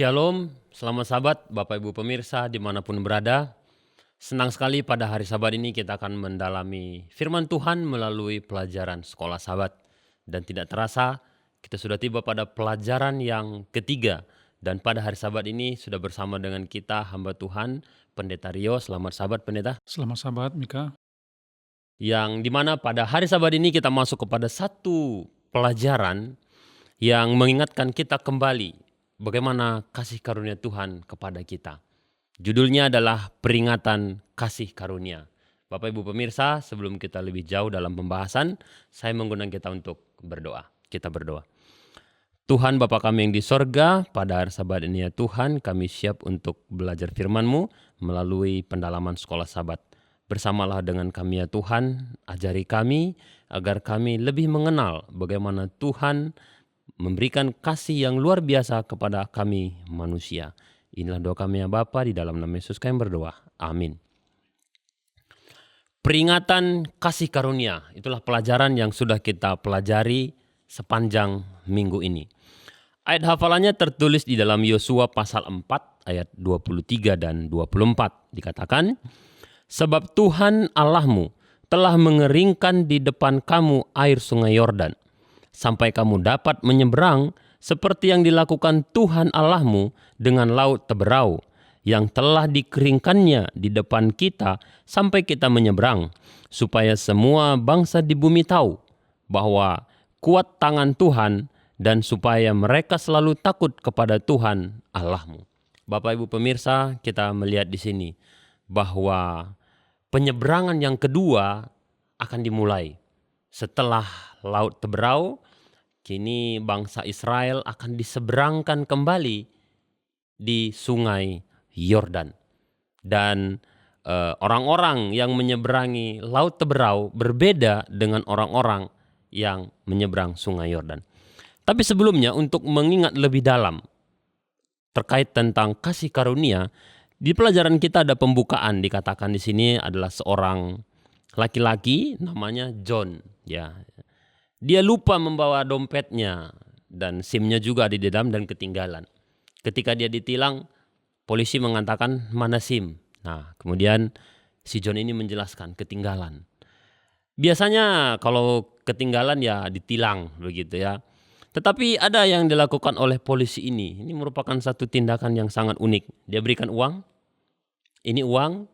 Shalom, selamat sahabat, Bapak Ibu pemirsa dimanapun berada. Senang sekali pada hari Sabat ini kita akan mendalami firman Tuhan melalui pelajaran sekolah sahabat. Dan tidak terasa kita sudah tiba pada pelajaran yang ketiga. Dan pada hari Sabat ini sudah bersama dengan kita hamba Tuhan, Pendeta Rio. Selamat sahabat Pendeta. Selamat sahabat Mika. Yang dimana pada hari Sabat ini kita masuk kepada satu pelajaran yang mengingatkan kita kembali bagaimana kasih karunia Tuhan kepada kita. Judulnya adalah peringatan kasih karunia. Bapak Ibu pemirsa, sebelum kita lebih jauh dalam pembahasan, saya mengundang kita untuk berdoa. Kita berdoa. Tuhan Bapa kami yang di sorga, pada hari Sabat ini ya Tuhan, kami siap untuk belajar firman-Mu melalui pendalaman sekolah Sabat. Bersamalah dengan kami ya Tuhan, ajari kami agar kami lebih mengenal bagaimana Tuhan memberikan kasih yang luar biasa kepada kami manusia. Inilah doa kami ya Bapa, di dalam nama Yesus kami berdoa. Amin. Peringatan kasih karunia, itulah pelajaran yang sudah kita pelajari sepanjang minggu ini. Ayat hafalannya tertulis di dalam Yosua pasal 4 ayat 23 dan 24. Dikatakan, sebab Tuhan Allahmu telah mengeringkan di depan kamu air sungai Yordan, sampai kamu dapat menyeberang seperti yang dilakukan Tuhan Allahmu dengan laut Teberau, yang telah dikeringkannya di depan kita sampai kita menyeberang, supaya semua bangsa di bumi tahu bahwa kuat tangan Tuhan dan supaya mereka selalu takut kepada Tuhan Allahmu. Bapak Ibu pemirsa, kita melihat di sini bahwa penyeberangan yang kedua akan dimulai setelah laut Teberau. Kini bangsa Israel akan diseberangkan kembali di sungai Yordan. Dan orang-orang yang menyeberangi laut Teberau berbeda dengan orang-orang yang menyeberang sungai Yordan. Tapi sebelumnya, untuk mengingat lebih dalam terkait tentang kasih karunia, di pelajaran kita ada pembukaan. Dikatakan di sini adalah seorang laki-laki namanya John, ya. Dia lupa membawa dompetnya dan SIM-nya juga ada di dalam dan ketinggalan. Ketika dia ditilang, polisi mengatakan mana SIM. Nah, kemudian si John ini menjelaskan ketinggalan. Biasanya kalau ketinggalan ya ditilang begitu ya. Tetapi ada yang dilakukan oleh polisi ini. Ini merupakan satu tindakan yang sangat unik. Dia berikan uang. Ini uang.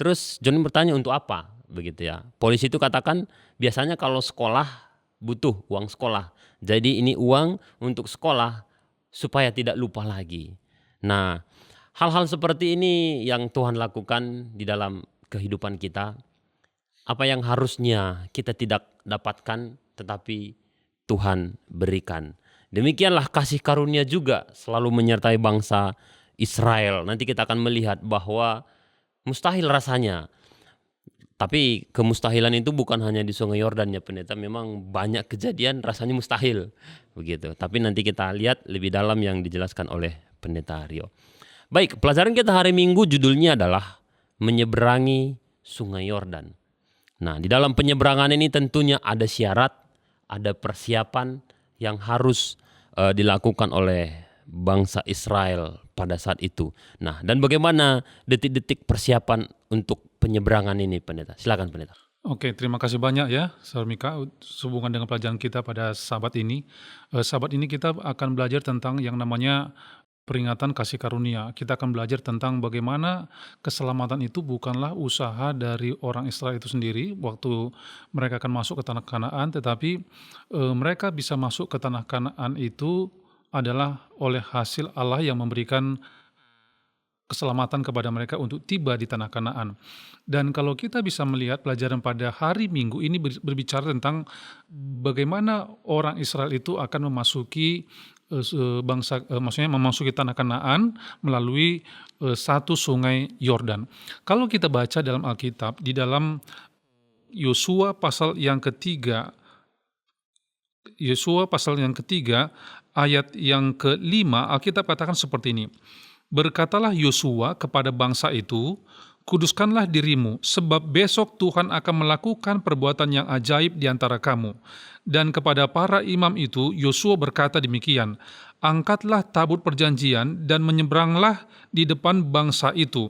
Terus John bertanya untuk apa? Begitu ya. Polisi itu katakan biasanya kalau sekolah butuh uang sekolah. Jadi ini uang untuk sekolah supaya tidak lupa lagi. Nah, hal-hal seperti ini yang Tuhan lakukan di dalam kehidupan kita. Apa yang harusnya kita tidak dapatkan tetapi Tuhan berikan. Demikianlah kasih karunia juga selalu menyertai bangsa Israel. Nanti kita akan melihat bahwa mustahil rasanya. Tapi kemustahilan itu bukan hanya di sungai Yordan ya Pendeta, memang banyak kejadian rasanya mustahil begitu. Tapi nanti kita lihat lebih dalam yang dijelaskan oleh Pendeta Rio. Baik, pelajaran kita hari Minggu judulnya adalah menyeberangi sungai Yordan. Nah, di dalam penyeberangan ini tentunya ada syarat, ada persiapan yang harus dilakukan oleh bangsa Israel pada saat itu. Nah, dan bagaimana detik-detik persiapan untuk penyeberangan ini, Pendeta? Silakan, Pendeta. Oke, terima kasih banyak ya, Saudara Mika, sehubungan dengan pelajaran kita pada Sabat ini. Sabat ini kita akan belajar tentang yang namanya peringatan kasih karunia. Kita akan belajar tentang bagaimana keselamatan itu bukanlah usaha dari orang Israel itu sendiri waktu mereka akan masuk ke tanah Kanaan, tetapi mereka bisa masuk ke tanah Kanaan itu adalah oleh hasil Allah yang memberikan keselamatan kepada mereka untuk tiba di tanah Kanaan. Dan kalau kita bisa melihat pelajaran pada hari Minggu ini berbicara tentang bagaimana orang Israel itu akan memasuki maksudnya memasuki tanah Kanaan melalui satu sungai Yordan. Kalau kita baca dalam Alkitab di dalam Yosua pasal yang ketiga ayat yang ke-5, Alkitab katakan seperti ini. Berkatalah Yosua kepada bangsa itu, kuduskanlah dirimu, sebab besok Tuhan akan melakukan perbuatan yang ajaib di antara kamu. Dan kepada para imam itu, Yosua berkata demikian, angkatlah tabut perjanjian dan menyeberanglah di depan bangsa itu.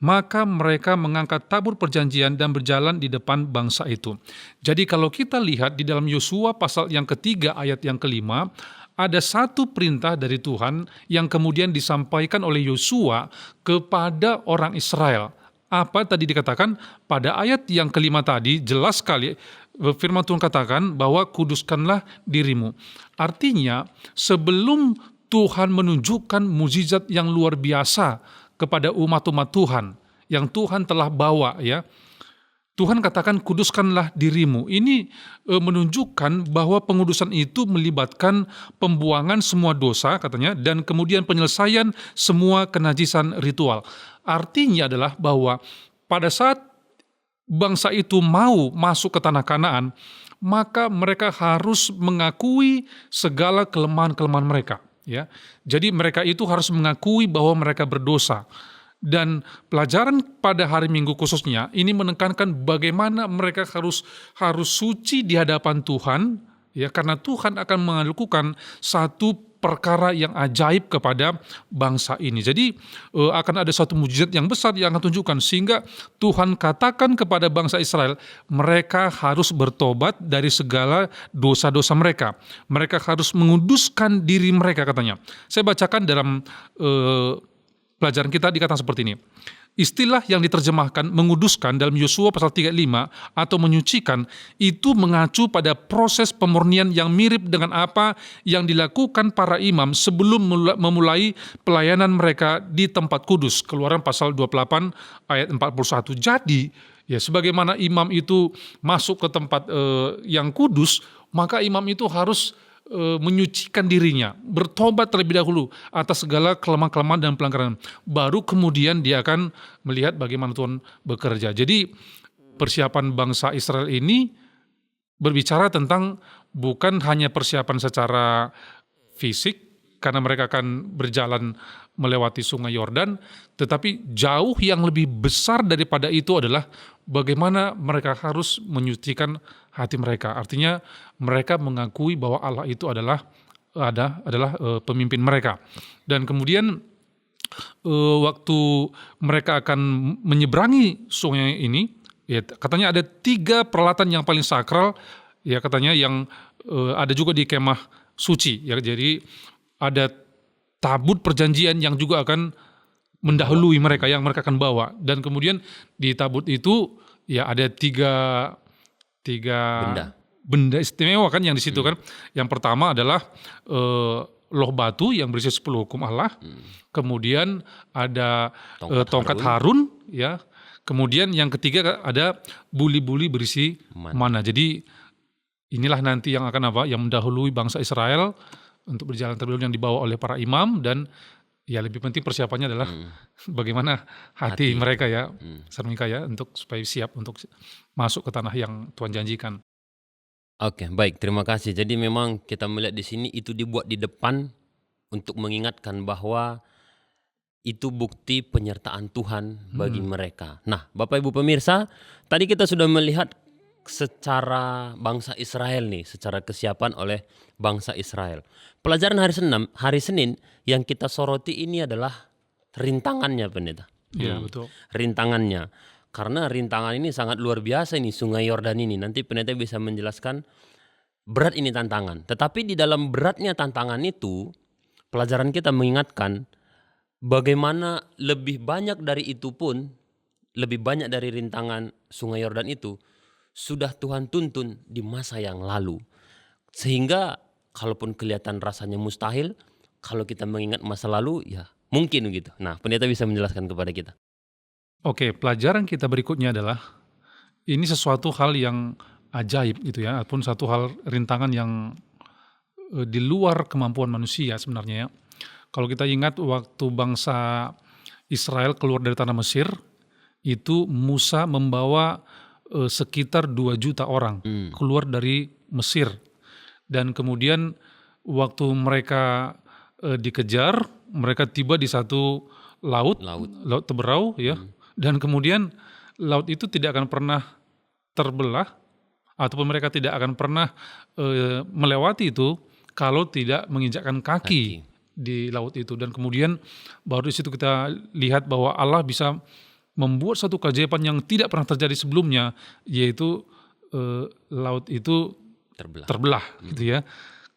Maka mereka mengangkat tabut perjanjian dan berjalan di depan bangsa itu. Jadi kalau kita lihat di dalam Yosua pasal yang ketiga ayat yang kelima, ada satu perintah dari Tuhan yang kemudian disampaikan oleh Yosua kepada orang Israel. Apa tadi dikatakan? Pada ayat yang kelima tadi jelas sekali firman Tuhan katakan bahwa kuduskanlah dirimu. Artinya sebelum Tuhan menunjukkan mukjizat yang luar biasa kepada umat-umat Tuhan yang Tuhan telah bawa, ya, Tuhan katakan kuduskanlah dirimu. Ini menunjukkan bahwa pengudusan itu melibatkan pembuangan semua dosa katanya dan kemudian penyelesaian semua kenajisan ritual. Artinya adalah bahwa pada saat bangsa itu mau masuk ke tanah Kanaan, maka mereka harus mengakui segala kelemahan-kelemahan mereka, ya. Jadi mereka itu harus mengakui bahwa mereka berdosa. Dan pelajaran pada hari Minggu khususnya ini menekankan bagaimana mereka harus suci di hadapan Tuhan, ya, karena Tuhan akan melakukan satu perkara yang ajaib kepada bangsa ini. Jadi akan ada suatu mukjizat yang besar yang akan tunjukkan, sehingga Tuhan katakan kepada bangsa Israel, mereka harus bertobat dari segala dosa-dosa mereka. Mereka harus menguduskan diri mereka katanya. Saya bacakan dalam pelajaran kita dikatakan seperti ini. Istilah yang diterjemahkan menguduskan dalam Yosua pasal 35 atau menyucikan itu mengacu pada proses pemurnian yang mirip dengan apa yang dilakukan para imam sebelum memulai pelayanan mereka di tempat kudus. Keluaran pasal 28 ayat 41. Jadi, ya, sebagaimana imam itu masuk ke tempat yang kudus, maka imam itu harus menyucikan dirinya, bertobat terlebih dahulu atas segala kelemahan-kelemahan dan pelanggaran. Baru kemudian dia akan melihat bagaimana Tuhan bekerja. Jadi persiapan bangsa Israel ini berbicara tentang bukan hanya persiapan secara fisik, karena mereka akan berjalan melewati sungai Yordan, tetapi jauh yang lebih besar daripada itu adalah bagaimana mereka harus menyucikan hati mereka. Artinya mereka mengakui bahwa Allah itu adalah pemimpin mereka. Dan kemudian waktu mereka akan menyeberangi sungai ini, ya, katanya ada 3 peralatan yang paling sakral, ya, katanya yang ada juga di kemah suci, ya. Jadi ada tabut perjanjian yang juga akan mendahului mereka, yang mereka akan bawa. Dan kemudian di tabut itu, ya, ada tiga benda istimewa kan yang di situ kan. Yang pertama adalah loh batu yang berisi 10 hukum Allah. Kemudian ada tongkat Harun, ya. Kemudian yang ketiga ada buli-buli berisi mana. Jadi inilah nanti yang akan yang mendahului bangsa Israel untuk berjalan terlebih dahulu, yang dibawa oleh para imam. Dan ya lebih penting persiapannya adalah bagaimana hati mereka, ya, Sarmika, ya, untuk supaya siap untuk masuk ke tanah yang Tuhan janjikan. Oke, baik, terima kasih. Jadi memang kita melihat di sini itu dibuat di depan untuk mengingatkan bahwa itu bukti penyertaan Tuhan bagi mereka. Nah, Bapak Ibu pemirsa, tadi kita sudah melihat secara bangsa Israel nih, secara kesiapan oleh bangsa Israel. Pelajaran hari Senin yang kita soroti ini adalah rintangannya, Pendeta. Iya, betul. Rintangannya. Karena rintangan ini sangat luar biasa ini, Sungai Yordan ini. Nanti Pendeta bisa menjelaskan berat ini tantangan. Tetapi di dalam beratnya tantangan itu, pelajaran kita mengingatkan bagaimana lebih banyak dari itu pun, lebih banyak dari rintangan Sungai Yordan itu, sudah Tuhan tuntun di masa yang lalu. Sehingga kalaupun kelihatan rasanya mustahil, kalau kita mengingat masa lalu, ya mungkin begitu. Nah, Pendeta bisa menjelaskan kepada kita. Oke, pelajaran kita berikutnya adalah ini sesuatu hal yang ajaib gitu, ya, ataupun satu hal rintangan yang di luar kemampuan manusia sebenarnya, ya. Kalau kita ingat waktu bangsa Israel keluar dari tanah Mesir, itu Musa membawa sekitar 2 juta orang keluar dari Mesir. Dan kemudian waktu mereka dikejar, mereka tiba di satu laut Teberau, ya. Dan kemudian laut itu tidak akan pernah terbelah, ataupun mereka tidak akan pernah melewati itu kalau tidak menginjakkan kaki di laut itu. Dan kemudian baru di situ kita lihat bahwa Allah bisa membuat satu keajaiban yang tidak pernah terjadi sebelumnya, yaitu laut itu terbelah gitu ya.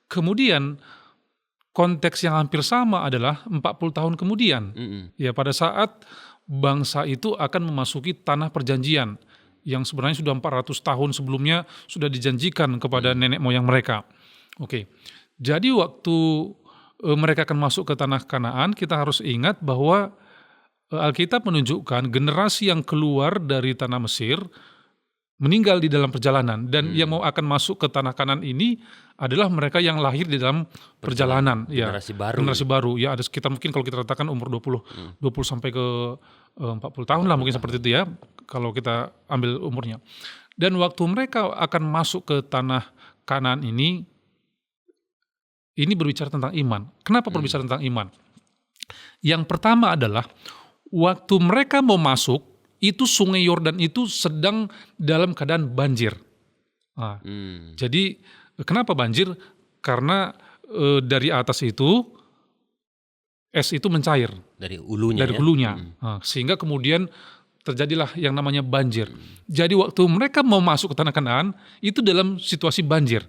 Kemudian konteks yang hampir sama adalah 40 tahun kemudian. Ya, pada saat bangsa itu akan memasuki tanah perjanjian yang sebenarnya sudah 400 tahun sebelumnya sudah dijanjikan kepada nenek moyang mereka. Oke. Jadi waktu mereka akan masuk ke tanah Kanaan, kita harus ingat bahwa Alkitab menunjukkan generasi yang keluar dari tanah Mesir meninggal di dalam perjalanan, dan yang mau akan masuk ke tanah Kanaan ini adalah mereka yang lahir di dalam perjalanan, ya, generasi baru. Ya, ada sekitar mungkin kalau kita katakan umur 20 sampai ke 40 tahun lah mungkin seperti itu ya, kalau kita ambil umurnya. Dan waktu mereka akan masuk ke tanah Kanaan ini berbicara tentang iman. Kenapa berbicara tentang iman? Yang pertama adalah waktu mereka mau masuk, itu sungai Yordan itu sedang dalam keadaan banjir. Nah, jadi kenapa banjir? Karena dari atas itu es itu mencair dari hulunya. Nah, sehingga kemudian terjadilah yang namanya banjir. Jadi waktu mereka mau masuk ke tanah Kanaan itu dalam situasi banjir.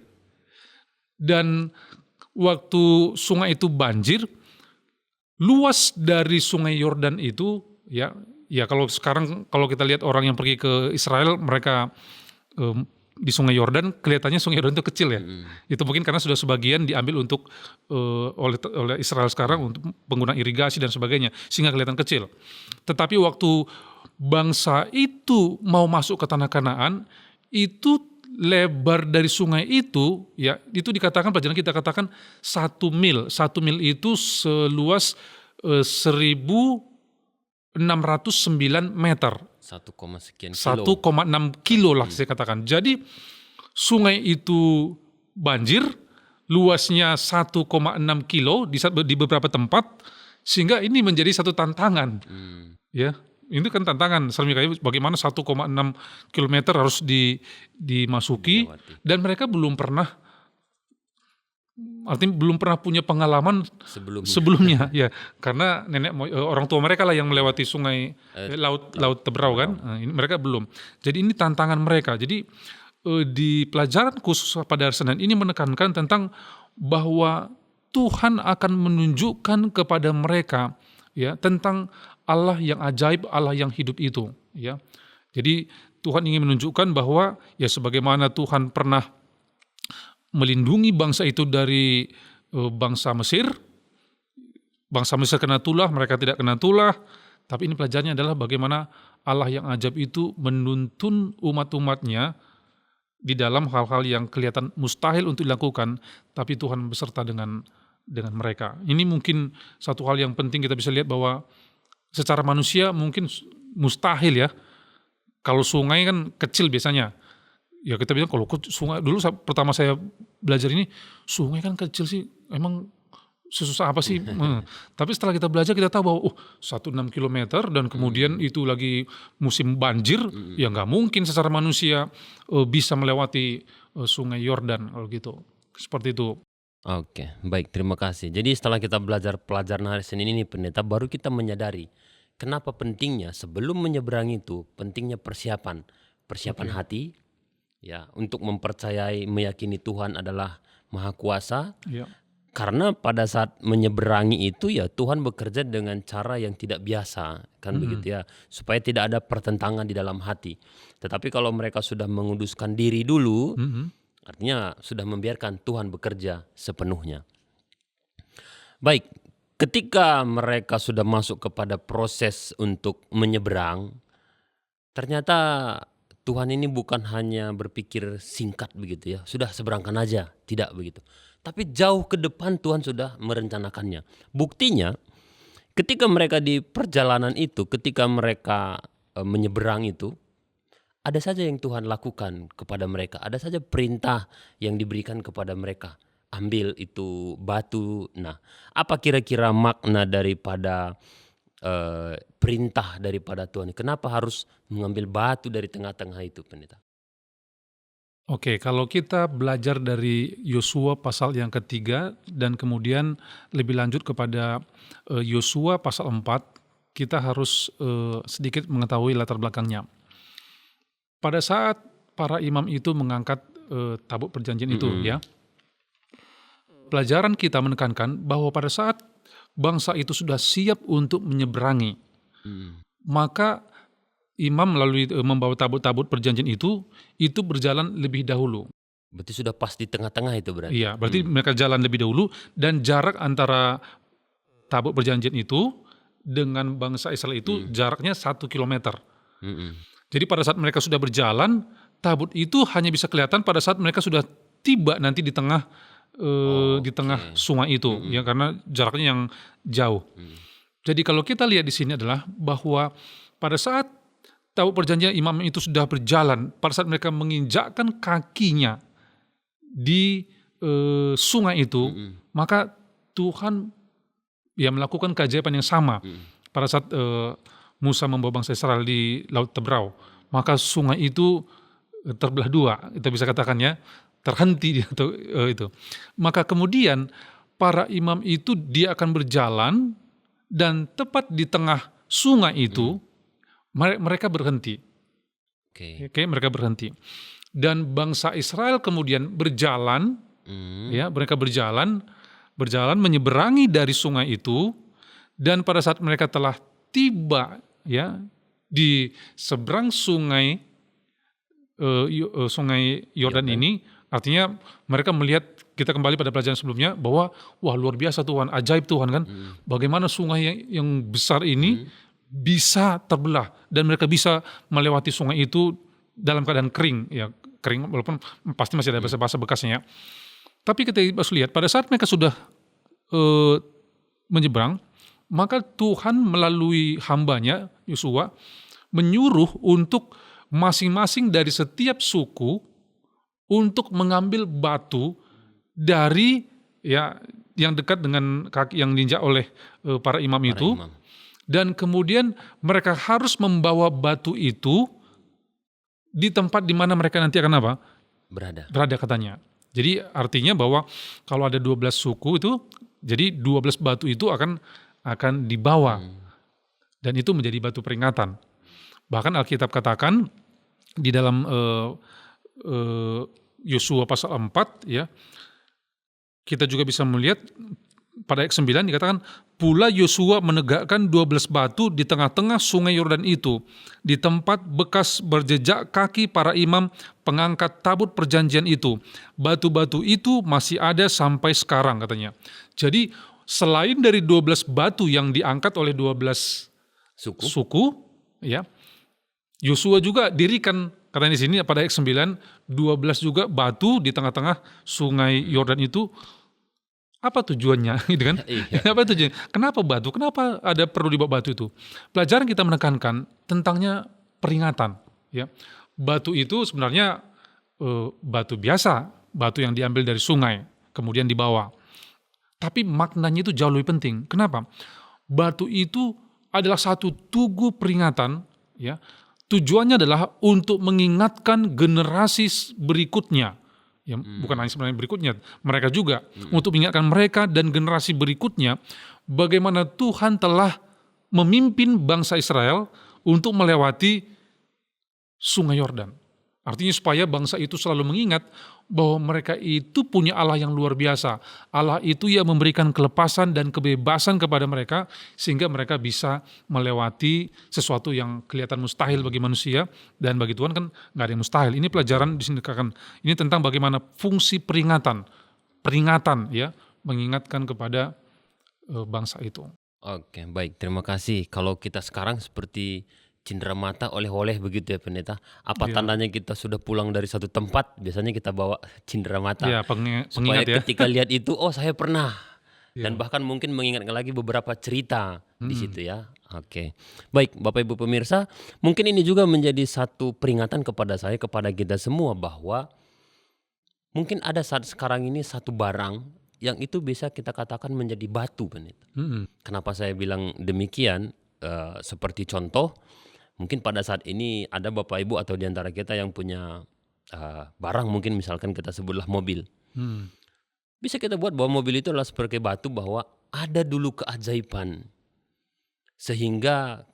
Dan waktu sungai itu banjir, luas dari sungai Yordan itu ya kalau sekarang kalau kita lihat orang yang pergi ke Israel, mereka di sungai Yordan kelihatannya sungai Yordan itu kecil ya. Itu mungkin karena sudah sebagian diambil untuk oleh Israel sekarang untuk penggunaan irigasi dan sebagainya, sehingga kelihatan kecil. Tetapi waktu bangsa itu mau masuk ke tanah Kanaan, itu lebar dari sungai itu, ya, itu dikatakan, pelajaran kita katakan 1 mil. 1 mil itu seluas 1.609 meter. 1,6 kilo lah saya katakan. Jadi sungai itu banjir, luasnya 1,6 kilo di beberapa tempat, sehingga ini menjadi satu tantangan. Ya, ini kan tantangan, bagaimana 1,6 kilometer harus dimasuki, dan mereka belum pernah punya pengalaman sebelumnya ya, karena orang tua mereka lah yang melewati sungai laut Teberau kan. Nah, ini mereka belum. Jadi ini tantangan mereka. Jadi di pelajaran khusus pada hari Senin ini menekankan tentang bahwa Tuhan akan menunjukkan kepada mereka ya tentang Allah yang ajaib, Allah yang hidup itu ya. Jadi Tuhan ingin menunjukkan bahwa ya sebagaimana Tuhan pernah melindungi bangsa itu dari bangsa Mesir kena tulah, mereka tidak kena tulah. Tapi ini pelajarannya adalah bagaimana Allah yang ajaib itu menuntun umat-umatnya di dalam hal-hal yang kelihatan mustahil untuk dilakukan, tapi Tuhan beserta dengan mereka. Ini mungkin satu hal yang penting kita bisa lihat bahwa secara manusia mungkin mustahil ya. Kalau sungai kan kecil biasanya. Ya kita bilang kalau sungai, dulu pertama saya belajar ini, sungai kan kecil sih, emang sesusah apa sih? Tapi setelah kita belajar kita tahu bahwa 1,6 kilometer dan kemudian itu lagi musim banjir, ya nggak mungkin secara manusia bisa melewati sungai Yordan kalau gitu. Seperti itu. Oke, baik, terima kasih. Jadi setelah kita belajar pelajaran hari Senin ini, pendeta, baru kita menyadari kenapa pentingnya sebelum menyeberang itu, pentingnya persiapan hati. Ya, untuk mempercayai, meyakini Tuhan adalah Maha Kuasa. Ya. Karena pada saat menyeberangi itu ya Tuhan bekerja dengan cara yang tidak biasa, kan begitu ya, supaya tidak ada pertentangan di dalam hati. Tetapi kalau mereka sudah menguduskan diri dulu, artinya sudah membiarkan Tuhan bekerja sepenuhnya. Baik, ketika mereka sudah masuk kepada proses untuk menyeberang, ternyata Tuhan ini bukan hanya berpikir singkat begitu ya, sudah seberangkan aja, tidak begitu. Tapi jauh ke depan Tuhan sudah merencanakannya. Buktinya ketika mereka di perjalanan itu, ketika mereka menyeberang itu, ada saja yang Tuhan lakukan kepada mereka, ada saja perintah yang diberikan kepada mereka. Ambil itu batu. Nah, apa kira-kira makna daripada perintah daripada Tuhan? Kenapa harus mengambil batu dari tengah-tengah itu, Pendeta? Oke, kalau kita belajar dari Yosua pasal yang ketiga dan kemudian lebih lanjut kepada Yosua pasal 4, kita harus sedikit mengetahui latar belakangnya. Pada saat para imam itu mengangkat tabut perjanjian itu, ya, pelajaran kita menekankan bahwa pada saat bangsa itu sudah siap untuk menyeberangi, maka imam melalui membawa tabut-tabut perjanjian itu berjalan lebih dahulu. Berarti sudah pas di tengah-tengah itu berarti? Iya, berarti mereka jalan lebih dahulu dan jarak antara tabut perjanjian itu dengan bangsa Israel itu jaraknya 1 kilometer. Jadi pada saat mereka sudah berjalan, tabut itu hanya bisa kelihatan pada saat mereka sudah tiba nanti di tengah sungai itu, ya, karena jaraknya yang jauh. Jadi kalau kita lihat di sini adalah bahwa pada saat tabut perjanjian imam itu sudah berjalan, pada saat mereka menginjakkan kakinya di sungai itu, maka Tuhan ya melakukan keajaiban yang sama. Pada saat Musa membawa bangsa Israel di Laut Tebrau, maka sungai itu terbelah dua, kita bisa katakan ya, terhenti itu. Maka kemudian para imam itu dia akan berjalan dan tepat di tengah sungai itu mereka berhenti. Oke, mereka berhenti. Dan bangsa Israel kemudian berjalan, ya, mereka berjalan menyeberangi dari sungai itu, dan pada saat mereka telah tiba, ya, di seberang sungai Yordan ini, artinya mereka melihat, kita kembali pada pelajaran sebelumnya, bahwa wah luar biasa Tuhan, ajaib Tuhan kan, bagaimana sungai yang besar ini bisa terbelah dan mereka bisa melewati sungai itu dalam keadaan kering, ya, kering walaupun pasti masih ada basah-basah bekasnya. Tapi kita harus lihat pada saat mereka sudah menyeberang, maka Tuhan melalui hambanya Yosua menyuruh untuk masing-masing dari setiap suku untuk mengambil batu dari, ya, yang dekat dengan kaki yang diinjak oleh para imam itu. Dan kemudian mereka harus membawa batu itu di tempat di mana mereka nanti akan apa? Berada katanya. Jadi artinya bahwa kalau ada 12 suku itu, jadi 12 batu itu akan dibawa. Dan itu menjadi batu peringatan. Bahkan Alkitab katakan di dalam Yosua pasal 4, ya, kita juga bisa melihat pada ayat 9 dikatakan, pula Yosua menegakkan 12 batu di tengah-tengah sungai Yordan itu, di tempat bekas berjejak kaki para imam pengangkat tabut perjanjian itu. Batu-batu itu masih ada sampai sekarang katanya. Jadi selain dari 12 batu yang diangkat oleh 12 suku, ya, Yosua juga dirikan, katanya di sini pada ayat 9, 12 juga batu di tengah-tengah sungai Yordan itu. Apa tujuannya, gitu kan? Apa tujuannya? Kenapa batu? Kenapa ada perlu dibawa batu itu? Pelajaran kita menekankan tentangnya peringatan, ya. Batu itu sebenarnya batu biasa, batu yang diambil dari sungai, kemudian dibawa. Tapi maknanya itu jauh lebih penting. Kenapa? Batu itu adalah satu tugu peringatan, ya. Tujuannya adalah untuk mengingatkan generasi berikutnya. Ya, bukan hanya sebenarnya berikutnya, mereka juga untuk mengingatkan mereka dan generasi berikutnya bagaimana Tuhan telah memimpin bangsa Israel untuk melewati sungai Yordan. Artinya supaya bangsa itu selalu mengingat bahwa mereka itu punya Allah yang luar biasa. Allah itu yang memberikan kelepasan dan kebebasan kepada mereka sehingga mereka bisa melewati sesuatu yang kelihatan mustahil bagi manusia, dan bagi Tuhan kan nggak ada yang mustahil. Ini pelajaran di sini kan, ini tentang bagaimana fungsi peringatan ya, mengingatkan kepada bangsa itu. Oke, baik, terima kasih. Kalau kita sekarang seperti cindera mata oleh-oleh begitu ya Pendeta. Apa tandanya kita sudah pulang dari satu tempat? Biasanya kita bawa cindera mata. Ya, supaya ya. ketika lihat itu, oh saya pernah. Dan bahkan mungkin mengingatkan lagi beberapa cerita di situ ya. Oke. Baik, Bapak Ibu pemirsa, mungkin ini juga menjadi satu peringatan kepada saya, kepada kita semua, bahwa mungkin ada saat sekarang ini satu barang yang itu bisa kita katakan menjadi batu, Pendeta. Kenapa saya bilang demikian? seperti contoh, mungkin pada saat ini ada Bapak Ibu atau di antara kita yang punya barang, mungkin misalkan kita sebutlah mobil. Hmm. Bisa kita buat bahwa mobil itu adalah seperti batu, bahwa ada dulu keajaiban sehingga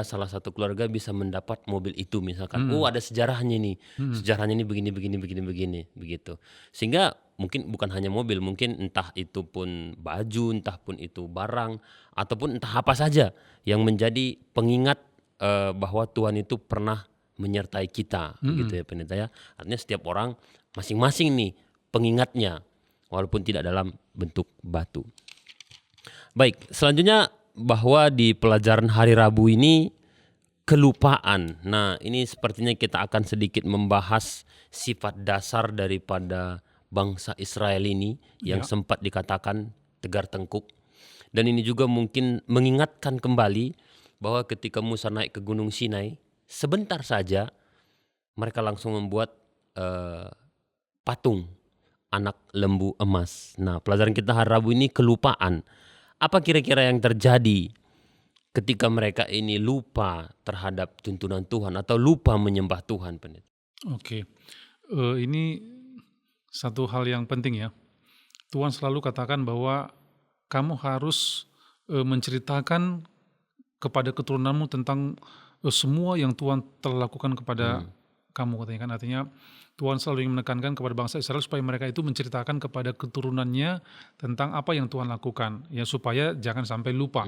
salah satu keluarga bisa mendapat mobil itu misalkan. Oh, ada sejarahnya nih. Sejarahnya ini begini begitu. Sehingga mungkin bukan hanya mobil, mungkin entah itu pun baju, entah pun itu barang, ataupun entah apa saja yang menjadi pengingat bahwa Tuhan itu pernah menyertai kita, begitu ya pendeta ya. Artinya setiap orang masing-masing nih pengingatnya, walaupun tidak dalam bentuk batu. Baik, selanjutnya bahwa di pelajaran hari Rabu ini kelupaan. Nah, ini sepertinya kita akan sedikit membahas sifat dasar daripada bangsa Israel ini yang sempat dikatakan tegar tengkuk. Dan ini juga mungkin mengingatkan kembali bahwa ketika Musa naik ke Gunung Sinai, sebentar saja mereka langsung membuat patung anak lembu emas. Nah, pelajaran kita hari Rabu ini kelupaan. Apa kira-kira yang terjadi ketika mereka ini lupa terhadap tuntunan Tuhan atau lupa menyembah Tuhan, pendeta? Oke. Ini satu hal yang penting ya. Tuhan selalu katakan bahwa kamu harus menceritakan kepada keturunanmu tentang semua yang Tuhan telah lakukan kepada kamu, katanya kan. Artinya Tuhan selalu ingin menekankan kepada bangsa Israel supaya mereka itu menceritakan kepada keturunannya tentang apa yang Tuhan lakukan, ya, supaya jangan sampai lupa.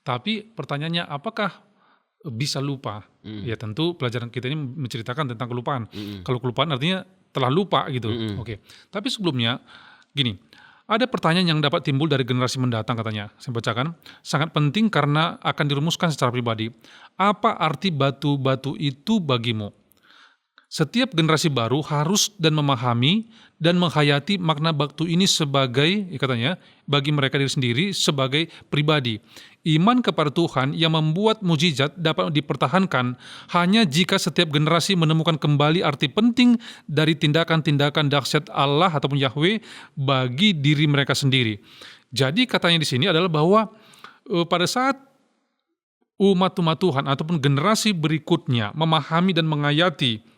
Tapi pertanyaannya, apakah bisa lupa? Ya, tentu pelajaran kita ini menceritakan tentang kelupaan. Kalau kelupaan artinya telah lupa gitu. Oke. Tapi sebelumnya gini, ada pertanyaan yang dapat timbul dari generasi mendatang, katanya. Saya bacakan. Sangat penting karena akan dirumuskan secara pribadi. Apa arti batu-batu itu bagimu? Setiap generasi baru harus dan memahami dan menghayati makna batu ini sebagai, katanya, bagi mereka diri sendiri sebagai pribadi. Iman kepada Tuhan yang membuat mujizat dapat dipertahankan hanya jika setiap generasi menemukan kembali arti penting dari tindakan-tindakan dahsyat Allah ataupun Yahweh bagi diri mereka sendiri. Jadi katanya di sini adalah bahwa pada saat umat-umat Tuhan ataupun generasi berikutnya memahami dan menghayati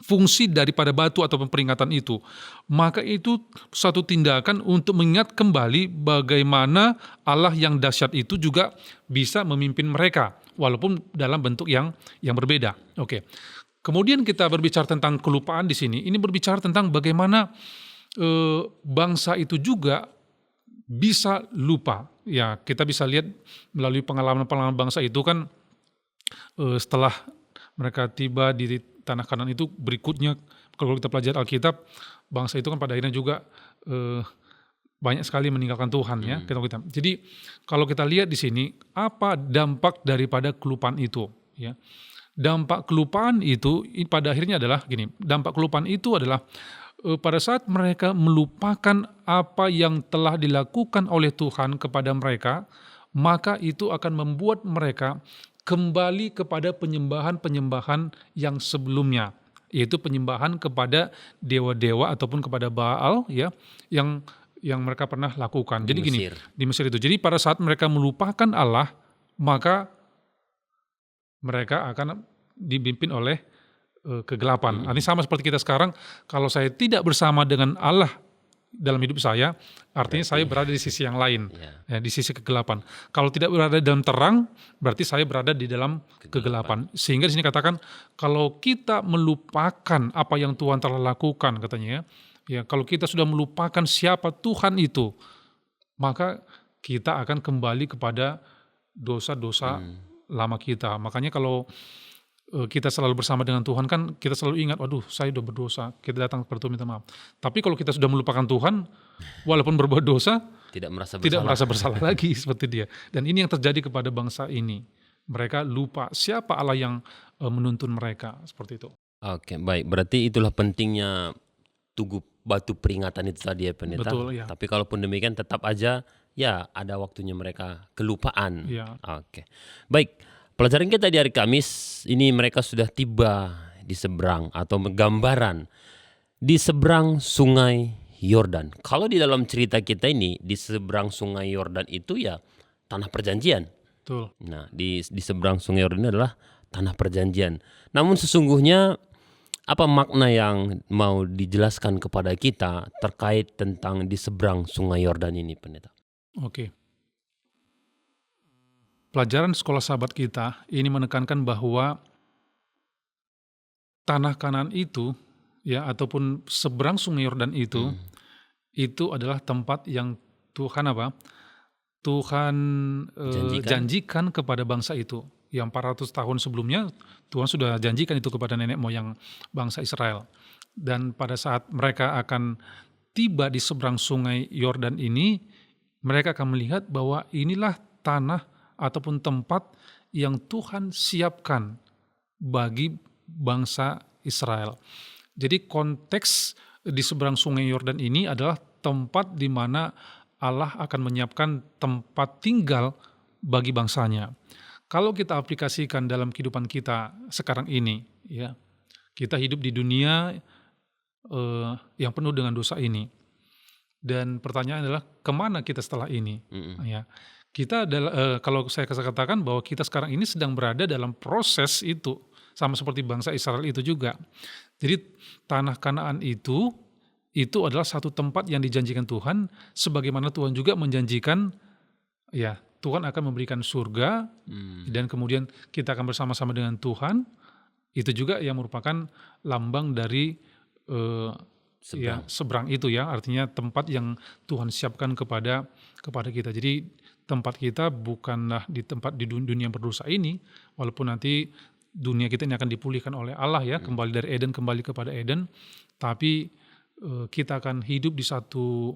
fungsi daripada batu atau peringatan itu, maka itu suatu tindakan untuk mengingat kembali bagaimana Allah yang dahsyat itu juga bisa memimpin mereka, walaupun dalam bentuk yang berbeda. Oke. Kemudian kita berbicara tentang kelupaan di sini, ini berbicara tentang bagaimana bangsa itu juga bisa lupa. Ya, kita bisa lihat melalui pengalaman-pengalaman bangsa itu kan, setelah mereka tiba di tanah Kanaan itu, berikutnya kalau kita pelajari Alkitab, bangsa itu kan pada akhirnya juga banyak sekali meninggalkan Tuhan, ya. Jadi kalau kita lihat di sini, apa dampak daripada kelupaan itu, ya? Dampak kelupaan itu pada akhirnya adalah gini. Dampak kelupaan itu adalah pada saat mereka melupakan apa yang telah dilakukan oleh Tuhan kepada mereka, maka itu akan membuat mereka kembali kepada penyembahan-penyembahan yang sebelumnya, yaitu penyembahan kepada dewa-dewa ataupun kepada Baal, ya, yang mereka pernah lakukan. Jadi gini, di Mesir itu. Jadi pada saat mereka melupakan Allah, maka mereka akan dipimpin oleh kegelapan. Ini sama seperti kita sekarang, kalau saya tidak bersama dengan Allah dalam hidup saya, artinya saya berada di sisi yang lain, ya, di sisi kegelapan. Kalau tidak berada dalam terang, berarti saya berada di dalam kegelapan. Sehingga di sini katakan, kalau kita melupakan apa yang Tuhan telah lakukan, katanya, ya, kalau kita sudah melupakan siapa Tuhan itu, maka kita akan kembali kepada dosa-dosa lama kita. Makanya kalau kita selalu bersama dengan Tuhan kan, kita selalu ingat, waduh, saya sudah berdosa, kita datang kepada Tuhan minta maaf. Tapi kalau kita sudah melupakan Tuhan, walaupun berbuat dosa, tidak merasa bersalah lagi, seperti dia. Dan ini yang terjadi kepada bangsa ini. Mereka lupa siapa Allah yang menuntun mereka, seperti itu. Oke, baik. Berarti itulah pentingnya tugu batu peringatan itu tadi, ya, pendeta. Betul, ya. Tapi kalaupun demikian tetap aja, ya, ada waktunya mereka kelupaan. Ya. Oke, baik. Pelajaran kita di hari Kamis ini, mereka sudah tiba di seberang atau gambaran di seberang sungai Yordan. Kalau di dalam cerita kita ini, di seberang sungai Yordan itu ya tanah perjanjian. Betul. Nah, di seberang Sungai Yordan ini adalah tanah perjanjian. Namun sesungguhnya apa makna yang mau dijelaskan kepada kita terkait tentang di seberang Sungai Yordan ini, Pendeta? Oke. Pelajaran sekolah sahabat kita ini menekankan bahwa tanah Kanaan itu, ya, ataupun seberang Sungai Yordan itu adalah tempat yang Tuhan apa? Tuhan Janjikan? janjikan kepada bangsa itu. Yang 400 tahun sebelumnya Tuhan sudah janjikan itu kepada nenek moyang bangsa Israel. Dan pada saat mereka akan tiba di seberang Sungai Yordan ini, mereka akan melihat bahwa inilah tanah ataupun tempat yang Tuhan siapkan bagi bangsa Israel. Jadi konteks di seberang Sungai Yordan ini adalah tempat di mana Allah akan menyiapkan tempat tinggal bagi bangsanya. Kalau kita aplikasikan dalam kehidupan kita sekarang ini, ya, kita hidup di dunia yang penuh dengan dosa ini. Dan pertanyaan adalah kemana kita setelah ini? Ya, kita adalah kalau saya katakan bahwa kita sekarang ini sedang berada dalam proses itu, sama seperti bangsa Israel itu juga. Jadi tanah Kanaan itu adalah satu tempat yang dijanjikan Tuhan, sebagaimana Tuhan juga menjanjikan, ya, Tuhan akan memberikan surga, dan kemudian kita akan bersama-sama dengan Tuhan. Itu juga yang merupakan lambang dari seberang itu, ya, artinya tempat yang Tuhan siapkan kepada kita. Jadi tempat kita bukanlah di dunia yang berdosa ini, walaupun nanti dunia kita ini akan dipulihkan oleh Allah, ya, kembali dari Eden kembali kepada Eden, tapi kita akan hidup di satu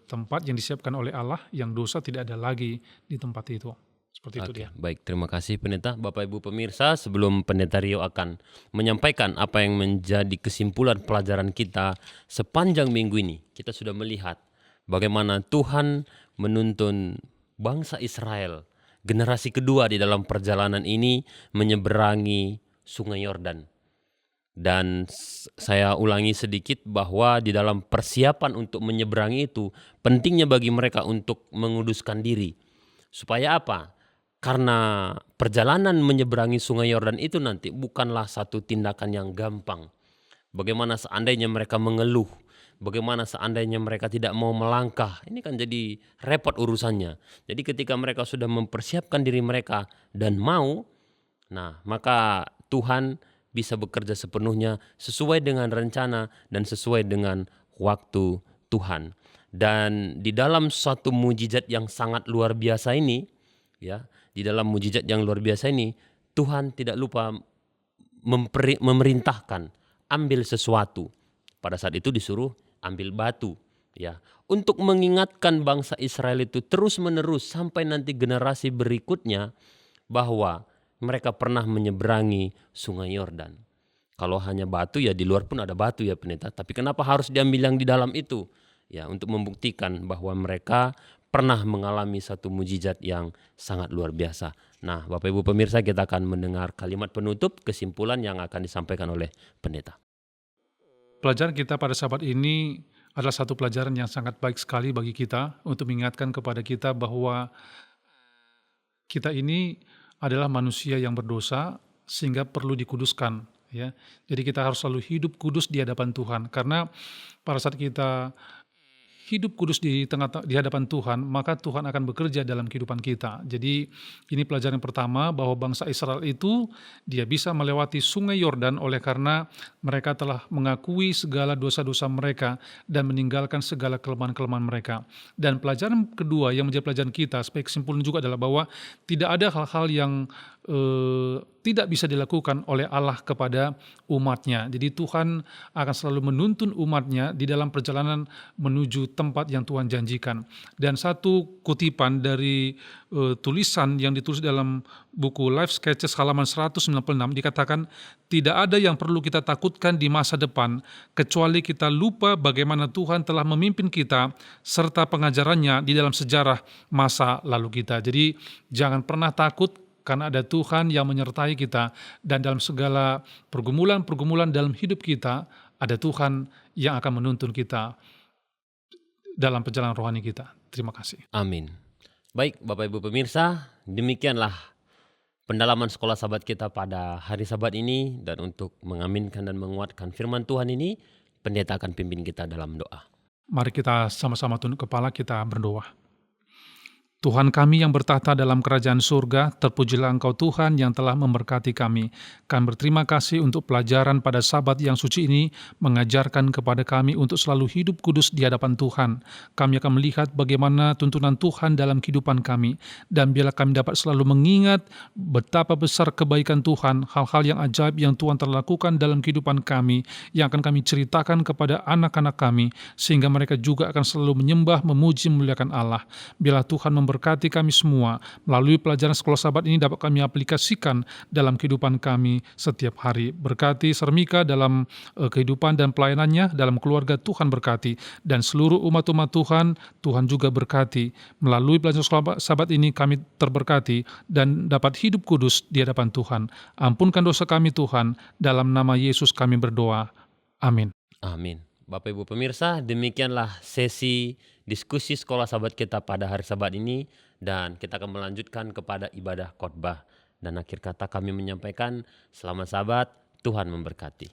tempat yang disiapkan oleh Allah, yang dosa tidak ada lagi di tempat itu. Seperti itu dia. Baik, terima kasih Pendeta. Bapak Ibu pemirsa, sebelum Pendeta Rio akan menyampaikan apa yang menjadi kesimpulan pelajaran kita sepanjang minggu ini, kita sudah melihat bagaimana Tuhan menuntun bangsa Israel, generasi kedua di dalam perjalanan ini menyeberangi Sungai Yordan. Dan saya ulangi sedikit bahwa di dalam persiapan untuk menyeberangi itu, pentingnya bagi mereka untuk menguduskan diri. Supaya apa? Karena perjalanan menyeberangi Sungai Yordan itu nanti bukanlah satu tindakan yang gampang. Bagaimana seandainya mereka mengeluh, bagaimana seandainya mereka tidak mau melangkah, ini kan jadi repot urusannya. Jadi ketika mereka sudah mempersiapkan diri mereka dan mau, nah maka Tuhan bisa bekerja sepenuhnya sesuai dengan rencana dan sesuai dengan waktu Tuhan. Dan di dalam suatu mujizat yang sangat luar biasa ini, ya, di dalam mujizat yang luar biasa ini, Tuhan tidak lupa memerintahkan ambil sesuatu. Pada saat itu disuruh ambil batu, ya, untuk mengingatkan bangsa Israel itu terus-menerus sampai nanti generasi berikutnya bahwa mereka pernah menyeberangi Sungai Yordan. Kalau hanya batu, ya di luar pun ada batu, ya Pendeta. Tapi kenapa harus diambil yang di dalam itu? Ya, untuk membuktikan bahwa mereka pernah mengalami satu mujizat yang sangat luar biasa. Nah, Bapak Ibu pemirsa, kita akan mendengar kalimat penutup kesimpulan yang akan disampaikan oleh Pendeta. Pelajaran kita pada sahabat ini adalah satu pelajaran yang sangat baik sekali bagi kita untuk mengingatkan kepada kita bahwa kita ini adalah manusia yang berdosa sehingga perlu dikuduskan, ya. Jadi kita harus selalu hidup kudus di hadapan Tuhan, karena pada saat kita hidup kudus di hadapan Tuhan, maka Tuhan akan bekerja dalam kehidupan kita. Jadi ini pelajaran pertama, bahwa bangsa Israel itu dia bisa melewati Sungai Yordan oleh karena mereka telah mengakui segala dosa-dosa mereka dan meninggalkan segala kelemahan-kelemahan mereka. Dan pelajaran kedua yang menjadi pelajaran kita sebagai kesimpulan juga adalah bahwa tidak ada hal-hal yang tidak bisa dilakukan oleh Allah kepada umatnya. Jadi Tuhan akan selalu menuntun umatnya di dalam perjalanan menuju tempat yang Tuhan janjikan. Dan satu kutipan dari tulisan yang ditulis dalam buku Life Sketches halaman 196 dikatakan, tidak ada yang perlu kita takutkan di masa depan kecuali kita lupa bagaimana Tuhan telah memimpin kita serta pengajarannya di dalam sejarah masa lalu kita. Jadi jangan pernah takut, karena ada Tuhan yang menyertai kita, dan dalam segala pergumulan-pergumulan dalam hidup kita, ada Tuhan yang akan menuntun kita dalam perjalanan rohani kita. Terima kasih. Amin. Baik Bapak Ibu pemirsa, demikianlah pendalaman sekolah sahabat kita pada hari Sabat ini, dan untuk mengaminkan dan menguatkan firman Tuhan ini, pendeta akan pimpin kita dalam doa. Mari kita sama-sama tunduk kepala, kita berdoa. Tuhan kami yang bertahta dalam kerajaan surga, terpujilah Engkau Tuhan yang telah memberkati kami. Kami berterima kasih untuk pelajaran pada Sabat yang suci ini, mengajarkan kepada kami untuk selalu hidup kudus di hadapan Tuhan. Kami akan melihat bagaimana tuntunan Tuhan dalam kehidupan kami, dan biarlah kami dapat selalu mengingat betapa besar kebaikan Tuhan, hal-hal yang ajaib yang Tuhan telah lakukan dalam kehidupan kami, yang akan kami ceritakan kepada anak-anak kami, sehingga mereka juga akan selalu menyembah, memuji, memuliakan Allah. Biarlah Tuhan memberkati kami semua. Melalui pelajaran sekolah Sabat ini dapat kami aplikasikan dalam kehidupan kami setiap hari. Berkati Sarmika dalam kehidupan dan pelayanannya, dalam keluarga Tuhan berkati, dan seluruh umat-umat Tuhan, Tuhan juga berkati. Melalui pelajaran sekolah Sabat ini kami terberkati dan dapat hidup kudus di hadapan Tuhan. Ampunkan dosa kami Tuhan, dalam nama Yesus kami berdoa. Amin. Amin. Bapak Ibu pemirsa, demikianlah sesi diskusi sekolah Sabat kita pada hari Sabat ini, dan kita akan melanjutkan kepada ibadah khotbah. Dan akhir kata kami menyampaikan, selamat Sabat, Tuhan memberkati.